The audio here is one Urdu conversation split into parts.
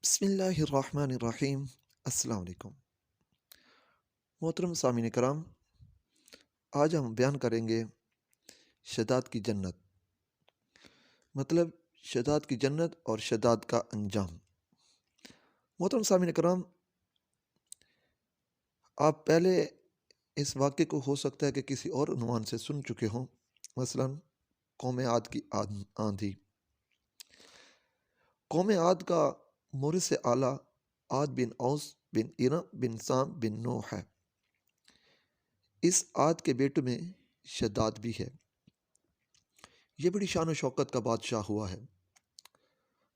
بسم اللہ الرحمن الرحیم۔ السلام علیکم محترم سامعین کرام، آج ہم بیان کریں گے شداد کی جنت، مطلب شداد کی جنت اور شداد کا انجام۔ محترم سامعین کرام، آپ پہلے اس واقعے کو ہو سکتا ہے کہ کسی اور عنوان سے سن چکے ہوں، مثلا قوم عاد کی آندھی۔ قوم عاد کا مورث اعلیٰ عاد بن اوس بن ارم بن سام بن نوح ہے۔ اس عاد کے بیٹوں میں شداد بھی ہے۔ یہ بڑی شان و شوکت کا بادشاہ ہوا ہے۔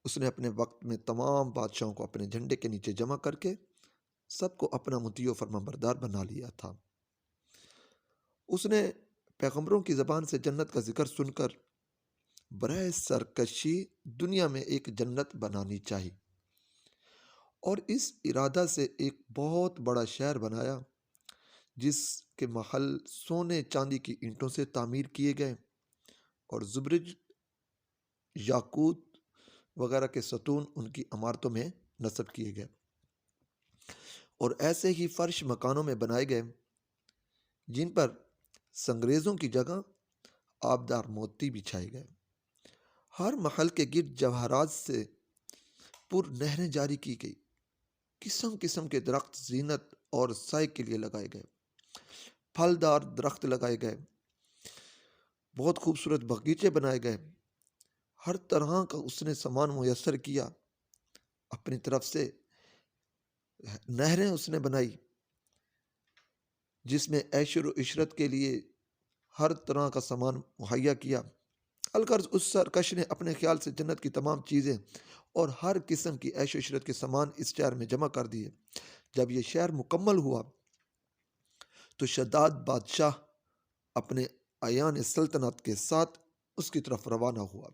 اس نے اپنے وقت میں تمام بادشاہوں کو اپنے جھنڈے کے نیچے جمع کر کے سب کو اپنا مطیع و فرما بردار بنا لیا تھا۔ اس نے پیغمبروں کی زبان سے جنت کا ذکر سن کر برائے سرکشی دنیا میں ایک جنت بنانی چاہی، اور اس ارادہ سے ایک بہت بڑا شہر بنایا جس کے محل سونے چاندی کی اینٹوں سے تعمیر کیے گئے اور زبرج، یاقوت وغیرہ کے ستون ان کی عمارتوں میں نصب کیے گئے، اور ایسے ہی فرش مکانوں میں بنائے گئے جن پر سنگریزوں کی جگہ آبدار موتی بچھائے گئے۔ ہر محل کے گرد جواہرات سے پر نہریں جاری کی گئی، قسم قسم کے درخت زینت اور سائے کے لیے لگائے گئے، پھلدار درخت لگائے گئے، بہت خوبصورت باغیچے بنائے گئے، ہر طرح کا اس نے سامان میسر کیا۔ اپنی طرف سے نہریں اس نے بنائی جس میں عیش و عشرت کے لیے ہر طرح کا سامان مہیا کیا۔ الغرض اس سرکش نے اپنے خیال سے جنت کی تمام چیزیں اور ہر قسم کی عیش و عشرت کے سامان اس شہر میں جمع کر دیے۔ جب یہ شہر مکمل ہوا تو شداد بادشاہ اپنے ایان سلطنت کے ساتھ اس کی طرف روانہ ہوا۔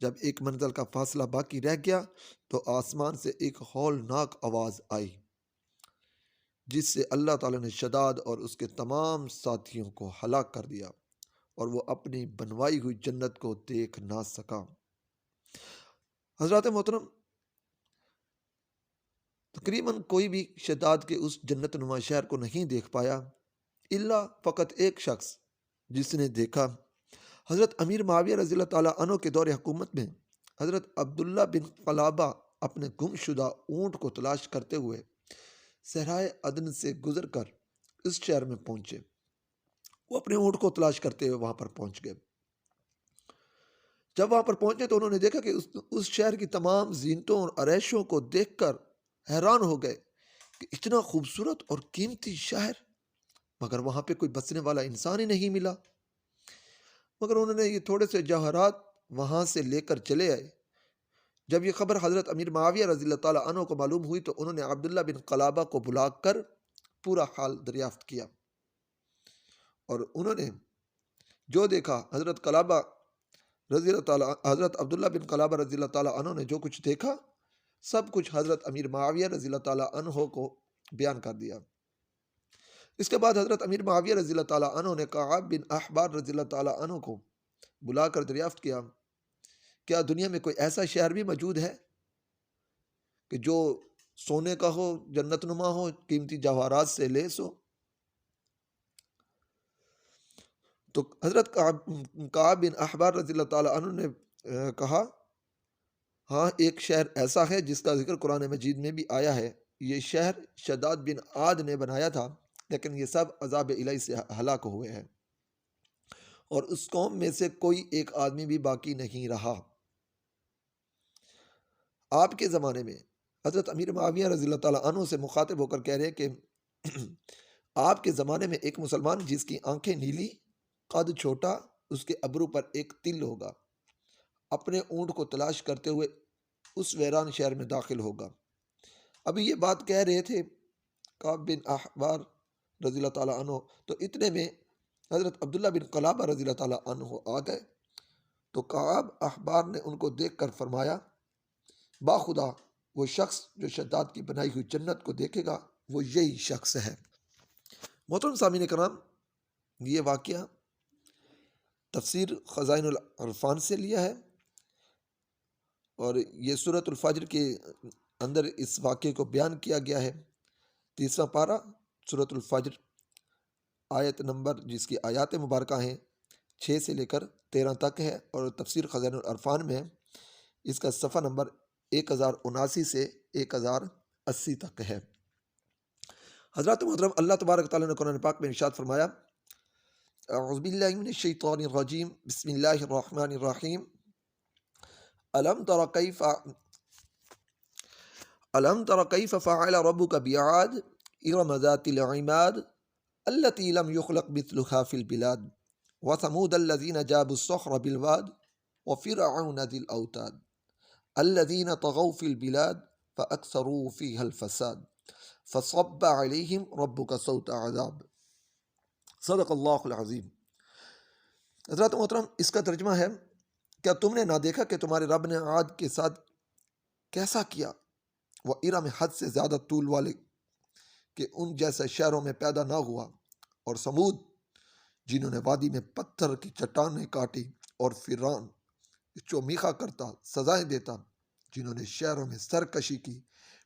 جب ایک منزل کا فاصلہ باقی رہ گیا تو آسمان سے ایک ہولناک آواز آئی جس سے اللہ تعالیٰ نے شداد اور اس کے تمام ساتھیوں کو ہلاک کر دیا، اور وہ اپنی بنوائی ہوئی جنت کو دیکھ نہ سکا۔ حضرات محترم، تقریباً کوئی بھی شداد کے اس جنت نما شہر کو نہیں دیکھ پایا الا فقط ایک شخص جس نے دیکھا۔ حضرت امیر معاویہ رضی اللہ تعالیٰ عنہ کے دور حکومت میں حضرت عبداللہ بن قلابہ اپنے گم شدہ اونٹ کو تلاش کرتے ہوئے صحرائے عدن سے گزر کر اس شہر میں پہنچے۔ وہ اپنے اونٹ کو تلاش کرتے ہوئے وہاں پر پہنچ گئے۔ جب وہاں پر پہنچے تو انہوں نے دیکھا کہ اس شہر کی تمام زینتوں اور عریشوں کو دیکھ کر حیران ہو گئے کہ اتنا خوبصورت اور قیمتی شہر، مگر وہاں پہ کوئی بسنے والا انسان ہی نہیں ملا۔ مگر انہوں نے یہ تھوڑے سے جواہرات وہاں سے لے کر چلے آئے۔ جب یہ خبر حضرت امیر معاویہ رضی اللہ تعالیٰ عنہ کو معلوم ہوئی تو انہوں نے عبداللہ بن قلابہ کو بلا کر پورا حال دریافت کیا، اور انہوں نے جو دیکھا، حضرت عبداللہ بن قلابہ رضی اللہ تعالیٰ عنہ نے جو کچھ دیکھا سب کچھ حضرت امیر معاویہ رضی اللہ تعالیٰ عنہ کو بیان کر دیا۔ اس کے بعد حضرت امیر معاویہ رضی اللہ تعالیٰ عنہ نے کعب بن احبار رضی اللہ تعالیٰ عنہ کو بلا کر دریافت کیا، کیا دنیا میں کوئی ایسا شہر بھی موجود ہے کہ جو سونے کا ہو، جنت نما ہو، قیمتی جواہرات سے لیس ہو؟ تو حضرت کعب بن احبار رضی اللہ تعالیٰ عنہ نے کہا، ہاں، ایک شہر ایسا ہے جس کا ذکر قرآن مجید میں بھی آیا ہے۔ یہ شہر شداد بن عاد نے بنایا تھا، لیکن یہ سب عذاب الہی سے ہلاک ہوئے ہیں، اور اس قوم میں سے کوئی ایک آدمی بھی باقی نہیں رہا۔ آپ کے زمانے میں حضرت امیر معاویہ رضی اللہ تعالیٰ عنہ سے مخاطب ہو کر کہہ رہے کہ آپ کے زمانے میں ایک مسلمان جس کی آنکھیں نیلی، قد چھوٹا، اس کے ابرو پر ایک تل ہوگا، اپنے اونٹ کو تلاش کرتے ہوئے اس ویران شہر میں داخل ہوگا۔ ابھی یہ بات کہہ رہے تھے کعب بن احبار رضی اللہ تعالیٰ عنہ، تو اتنے میں حضرت عبداللہ بن قلابہ رضی اللہ تعالیٰ عنہ آ گئے۔ تو کعب احبار نے ان کو دیکھ کر فرمایا، باخدا وہ شخص جو شداد کی بنائی ہوئی جنت کو دیکھے گا وہ یہی شخص ہے۔ محترم سامعین کرام، یہ واقعہ تفسیر خزائن العرفان سے لیا ہے، اور یہ سورۃ الفجر کے اندر اس واقعے کو بیان کیا گیا ہے۔ 30واں پارہ سورۃ الفجر، آیت نمبر جس کی آیات مبارکہ ہیں 6 سے لے کر 13 تک ہے، اور تفسیر خزائن العرفان میں اس کا صفحہ نمبر 1079 سے 1080 تک ہے۔ حضرات محترم، اللہ تبارک تعالیٰ نے قرآن پاک میں ارشاد فرمایا، اعوذ باللہ من الشیطان الرجیم، بسم اللہ الرحمن الرحیم، ألم تر كيف فعل ربك بعاد إرم ذات العماد التي لم يخلق مثلها في البلاد وثمود الذين جابوا الصخر بالواد وفرعون ذي الأوتاد الذين طغوا في البلاد فأكثروا فيها الفساد فصب عليهم ربك صوت عذاب۔ صدق اللہ العظیم۔ حضرات محترم، اس کا ترجمہ ہے، کیا تم نے نہ دیکھا کہ تمہارے رب نے عاد کے ساتھ کیسا کیا، وہ ارم حد سے زیادہ طول والے کہ ان جیسے شہروں میں پیدا نہ ہوا، اور سمود جنہوں نے وادی میں پتھر کی چٹانیں کاٹی، اور فرعون جو میخا کرتا سزائیں دیتا، جنہوں نے شہروں میں سرکشی کی،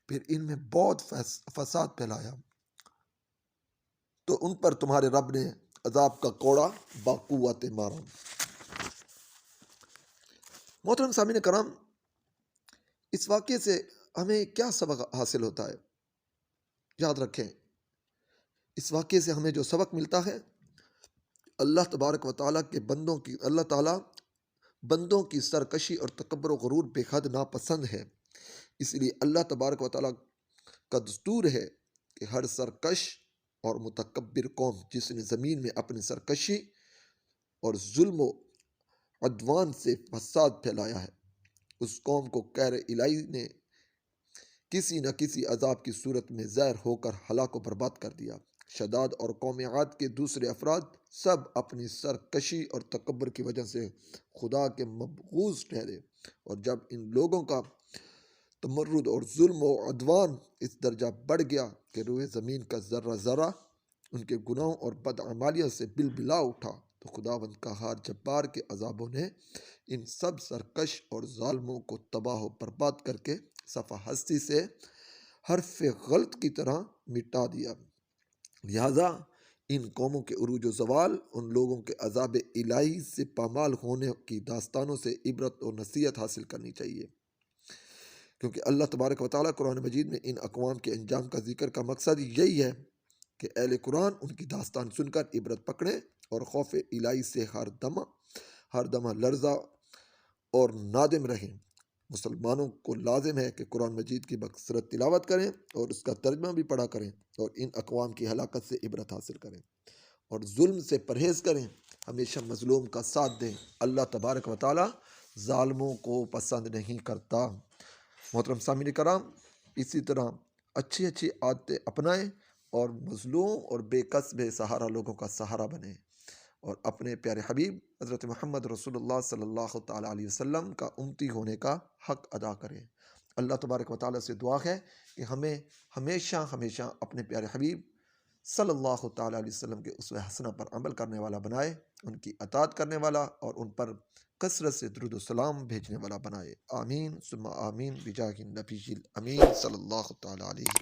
پھر ان میں بہت فساد پھیلایا، تو ان پر تمہارے رب نے عذاب کا کوڑا باقوت مارا۔ محترم سامعین کرام، اس واقعے سے ہمیں کیا سبق حاصل ہوتا ہے؟ یاد رکھیں، اس واقعے سے ہمیں جو سبق ملتا ہے، اللہ تبارک و تعالیٰ کے اللہ تعالیٰ بندوں کی سرکشی اور تکبر و غرور بے حد ناپسند ہے۔ اس لیے اللہ تبارک و تعالیٰ کا دستور ہے کہ ہر سرکش اور متکبر قوم جس نے زمین میں اپنی سرکشی اور ظلم و عدوان سے فساد پھیلایا ہے، اس قوم کو قہر الہی نے کسی نہ کسی عذاب کی صورت میں زہر ہو کر ہلاک و برباد کر دیا۔ شداد اور قوم عاد کے دوسرے افراد سب اپنی سرکشی اور تکبر کی وجہ سے خدا کے مبغوض ٹھہرے، اور جب ان لوگوں کا تمرد اور ظلم و عدوان اس درجہ بڑھ گیا کہ روئے زمین کا ذرہ ذرہ ان کے گناہوں اور بدعمالیوں سے بلبلا اٹھا، تو خداوند قہار جبار کے عذابوں نے ان سب سرکش اور ظالموں کو تباہ و برباد کر کے صفحہ ہستی سے حرف غلط کی طرح مٹا دیا۔ لہذا ان قوموں کے عروج و زوال ان لوگوں کے عذاب الہی سے پامال ہونے کی داستانوں سے عبرت و نصیحت حاصل کرنی چاہیے، کیونکہ اللہ تبارک و تعالیٰ قرآن مجید میں ان اقوام کے انجام کا ذکر کا مقصد یہی ہے کہ اہل قرآن ان کی داستان سن کر عبرت پکڑیں اور خوف الہی سے ہر دمہ لرزہ اور نادم رہیں۔ مسلمانوں کو لازم ہے کہ قرآن مجید کی بکثرت تلاوت کریں اور اس کا ترجمہ بھی پڑھا کریں، اور ان اقوام کی ہلاکت سے عبرت حاصل کریں، اور ظلم سے پرہیز کریں، ہمیشہ مظلوم کا ساتھ دیں۔ اللہ تبارک و تعالیٰ ظالموں کو پسند نہیں کرتا۔ محترم سامعین کرام، اسی طرح اچھی عادتیں اپنائیں اور مظلوم اور بے کس بے سہارا لوگوں کا سہارا بنیں، اور اپنے پیارے حبیب حضرت محمد رسول اللہ صلی اللہ تعالیٰ علیہ وسلم کا امتی ہونے کا حق ادا کریں۔ اللہ تبارک و تعالیٰ سے دعا ہے کہ ہمیں ہمیشہ اپنے پیارے حبیب صلی اللہ تعالیٰ علیہ وسلم کے اسوہ حسنہ پر عمل کرنے والا بنائے، ان کی اطاعت کرنے والا اور ان پر کثرت سے درود و سلام بھیجنے والا بنائے۔ آمین ثم آمین بجاہ النبی الامین صلی اللہ تعالیٰ علیہ